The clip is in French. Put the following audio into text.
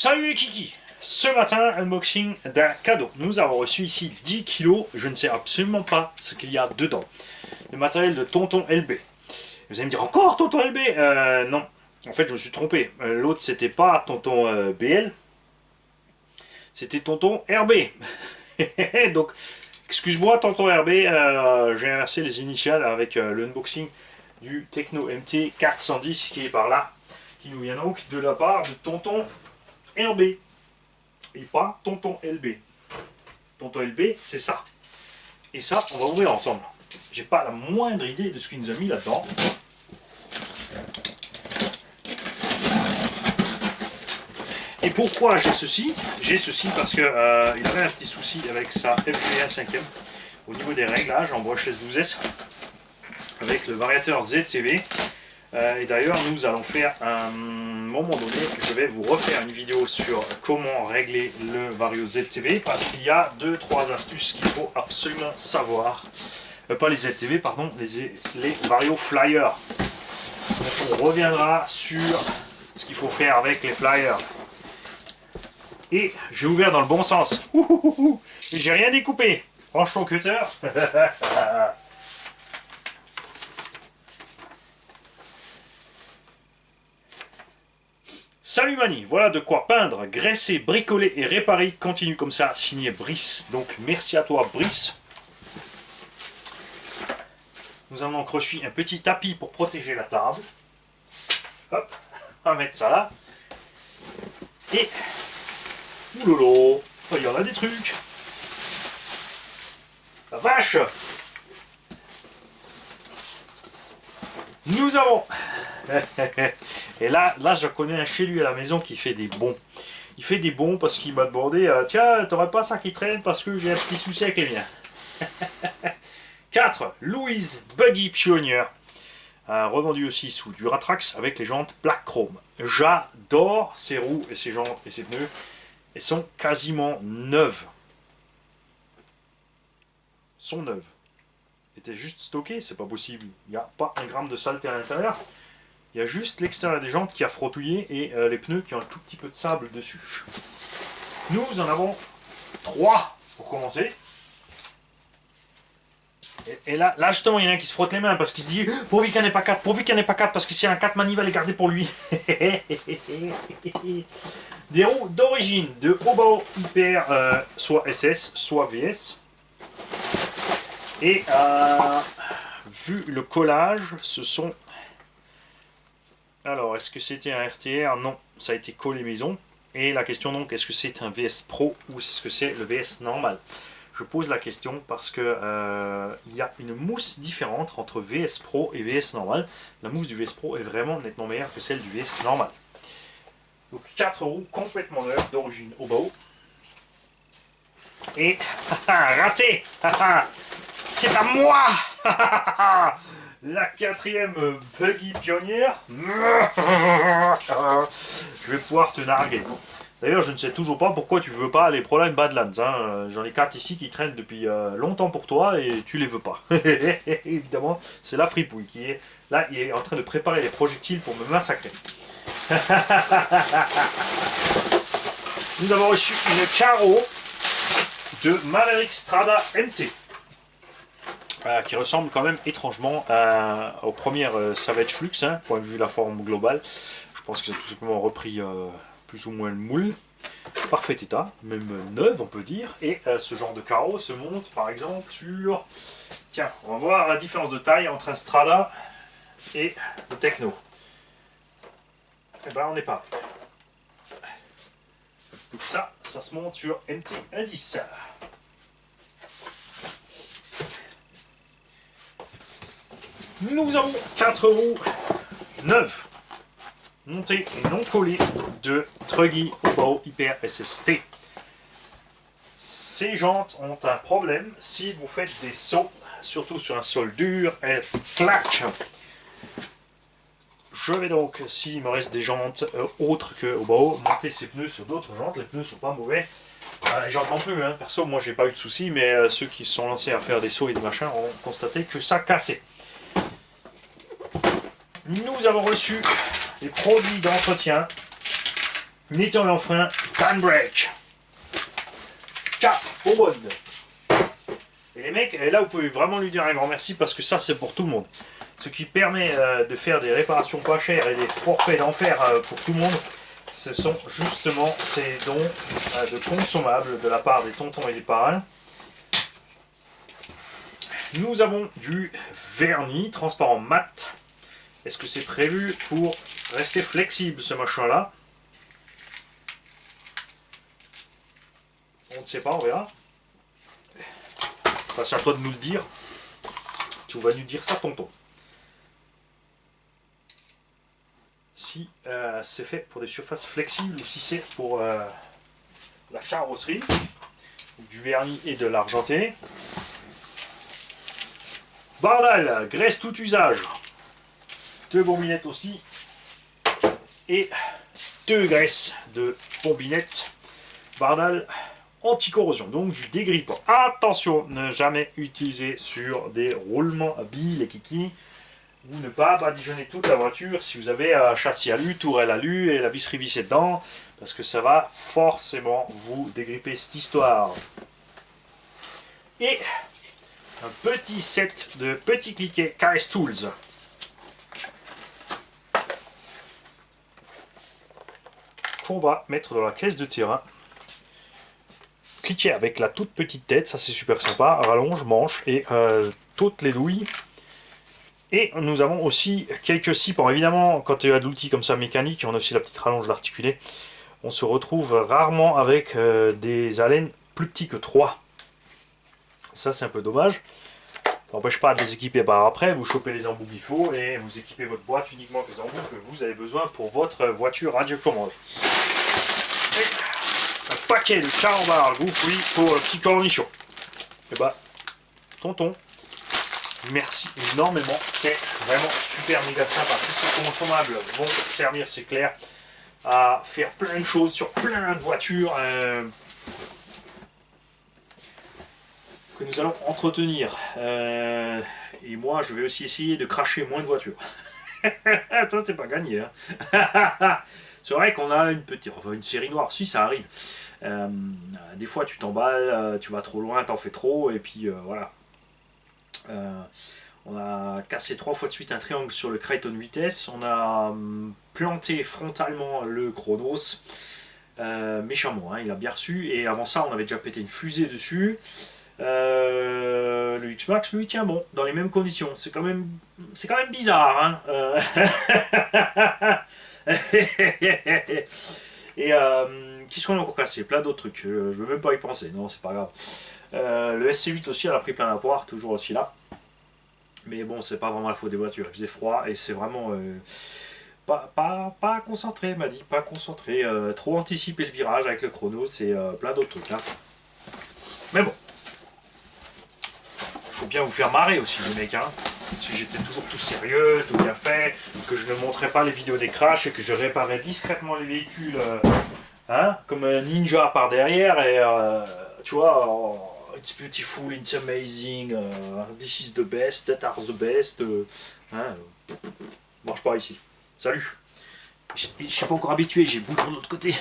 Salut les kiki. Ce matin, unboxing d'un cadeau. Nous avons reçu ici 10 kilos, je ne sais absolument pas ce qu'il y a dedans. Le matériel de Tonton LB. Vous allez me dire, encore Tonton LB? Non, en fait je me suis trompé. L'autre c'était pas Tonton BL, c'était Tonton RB. Donc, excuse-moi Tonton RB, j'ai inversé les initiales avec l'unboxing du Tecno MT 410 qui est par là, qui nous vient donc de la part de Tonton RB. Et pas Tonton LB. Tonton LB, c'est ça. Et ça, on va ouvrir ensemble. J'ai pas la moindre idée de ce qu'il nous a mis là-dedans. Et pourquoi j'ai ceci? J'ai ceci parce que il avait un petit souci avec sa FG1 5e au niveau des réglages en broche S12S avec le variateur ZTV. Et d'ailleurs, nous allons faire un moment donné, je vais vous refaire une vidéo sur comment régler le Vario ZTV parce qu'il y a 2-3 astuces qu'il faut absolument savoir. Pas les ZTV, pardon, les Vario Flyers. Donc on reviendra sur ce qu'il faut faire avec les Flyers. Et j'ai ouvert dans le bon sens. Et j'ai rien découpé. Range ton cutter. Salut Mani, voilà de quoi peindre, graisser, bricoler et réparer. Continue comme ça, signé Brice. Donc merci à toi Brice. Nous avons donc reçu un petit tapis pour protéger la table. Hop, on va mettre ça là. Et, oulolo, il y en a des trucs. La vache. Nous avons... Et là, je connais un chez lui à la maison qui fait des bons. Il fait des bons parce qu'il m'a demandé tiens, t'aurais pas ça qui traîne parce que j'ai un petit souci avec les miens. 4. Louise Buggy Pioneer. Revendu aussi sous du Ratrax avec les jantes Black Chrome. J'adore ses roues et ses jantes et ses pneus. Elles sont quasiment neuves. Sont neuves. Étaient juste stockées, c'est pas possible. Il n'y a pas un gramme de saleté à l'intérieur. Il y a juste l'extérieur des jantes qui a frottouillé et les pneus qui ont un tout petit peu de sable dessus. Nous en avons 3 pour commencer. Et là justement, il y en a un qui se frotte les mains parce qu'il se dit pourvu qu'il n'y en ait pas 4, pourvu qu'il n'y en ait pas 4, parce que s'il y en a 4, Mani va les garder pour lui. Des roues d'origine de Obao Hyper, soit SS, soit VS. Et vu le collage, ce sont... Alors, est-ce que c'était un RTR? Non, ça a été collé maison. Et la question donc, est-ce que c'est un VS Pro ou est-ce que c'est le VS normal? Je pose la question parce que il y a une mousse différente entre VS Pro et VS normal. La mousse du VS Pro est vraiment nettement meilleure que celle du VS normal. Donc 4 roues complètement neuves d'origine Obao. Et raté. C'est à moi. La 4e Buggy Pionnière. Je vais pouvoir te narguer. D'ailleurs, je ne sais toujours pas pourquoi tu veux pas les Proline Badlands. Hein. J'en ai 4 ici qui traînent depuis longtemps pour toi et tu les veux pas. Évidemment, c'est la fripouille qui est là. Il est en train de préparer les projectiles pour me massacrer. Nous avons reçu une carreau de Maverick Strada MT. Qui ressemble quand même étrangement aux premières Savage Flux, hein, point de vue de la forme globale. Je pense que c'est tout simplement repris plus ou moins le moule. Parfait état, même neuve on peut dire. Et ce genre de carreau se monte par exemple sur... Tiens, on va voir la différence de taille entre un Strada et le Tecno. Et ben on est pas. Donc ça se monte sur MT 110. Nous avons 4 roues neuves, montées et non collées de Truggy Obao Hyper SST. Ces jantes ont un problème si vous faites des sauts, surtout sur un sol dur, elles claquent. Je vais donc, s'il me reste des jantes autres que Obao, monter ces pneus sur d'autres jantes. Les pneus ne sont pas mauvais. Les jantes non plus, hein. Perso, moi j'ai pas eu de soucis, mais ceux qui se sont lancés à faire des sauts et des machins ont constaté que ça cassait. Nous avons reçu les produits d'entretien nettoyant frein, time brake. 4 au mode. Et les mecs, là vous pouvez vraiment lui dire un grand merci parce que ça c'est pour tout le monde. Ce qui permet de faire des réparations pas chères et des forfaits d'enfer pour tout le monde. Ce sont justement ces dons de consommables de la part des tontons et des parrains. Nous avons du vernis transparent mat. Est-ce que c'est prévu pour rester flexible ce machin-là? On ne sait pas, on verra. Enfin, c'est à toi de nous le dire. Tu vas nous dire ça, tonton. Si c'est fait pour des surfaces flexibles ou si c'est pour la carrosserie, du vernis et de l'argenté. Bardal, graisse tout usage. 2 bombinettes aussi. Et 2 graisses de bombinettes. Bardal anti-corrosion, donc du dégrippant. Attention, ne jamais utiliser sur des roulements à billes, les kikis. Ou ne pas badigeonner toute la voiture si vous avez un châssis alu, tourelle alu et la vis revissée dedans. Parce que ça va forcément vous dégripper cette histoire. Et un petit set de petits cliquets KS Tools. Qu'on va mettre dans la caisse de terrain. Cliquet avec la toute petite tête, ça c'est super sympa. Rallonge, manche et toutes les douilles. Et nous avons aussi quelques scies. Bon, évidemment, quand il y a d'outils comme ça mécaniques, on a aussi la petite rallonge l'articulé. On se retrouve rarement avec des alènes plus petits que 3. Ça, c'est un peu dommage. Ça n'empêche pas de les équiper par après. Vous chopez les embouts qu'il faut et vous équipez votre boîte uniquement avec les embouts que vous avez besoin pour votre voiture radiocommandée. Un paquet de carambars gouffouilles pour le petit cornichon. Et bah, tonton. Merci énormément, c'est vraiment super méga sympa. Tous ces consommables vont servir, c'est clair, à faire plein de choses sur plein de voitures que nous allons entretenir. Et moi, je vais aussi essayer de cracher moins de voitures. Attends, t'es pas gagné. Hein. C'est vrai qu'on a une série noire, si ça arrive. Des fois, tu t'emballes, tu vas trop loin, t'en fais trop, et puis voilà. On a cassé 3 fois de suite un triangle sur le Creighton vitesse. On a planté frontalement le Chronos. Méchamment, hein, il a bien reçu. Et avant ça, on avait déjà pété une fusée dessus. Le X-Max, lui, tient bon, dans les mêmes conditions. C'est quand même bizarre. Hein. Et qu'est-ce qu'on a encore cassé? Plein d'autres trucs. Je veux même pas y penser. Non, c'est pas grave. Le SC8 aussi, elle a pris plein la poire, toujours aussi là. Mais bon, c'est pas vraiment la faute des voitures. Il faisait froid et c'est vraiment pas concentré, m'a dit. Pas concentré. Trop anticiper le virage avec le chrono, c'est plein d'autres trucs. Hein. Mais bon. Faut bien vous faire marrer aussi, les mecs. Hein. Si j'étais toujours tout sérieux, tout bien fait, que je ne montrais pas les vidéos des crashs et que je réparais discrètement les véhicules hein, comme un ninja par derrière et tu vois. It's beautiful, it's amazing, this is the best, that are the best. Hein, marche pas ici. Salut. Je suis pas encore habitué, j'ai le bouton de l'autre côté.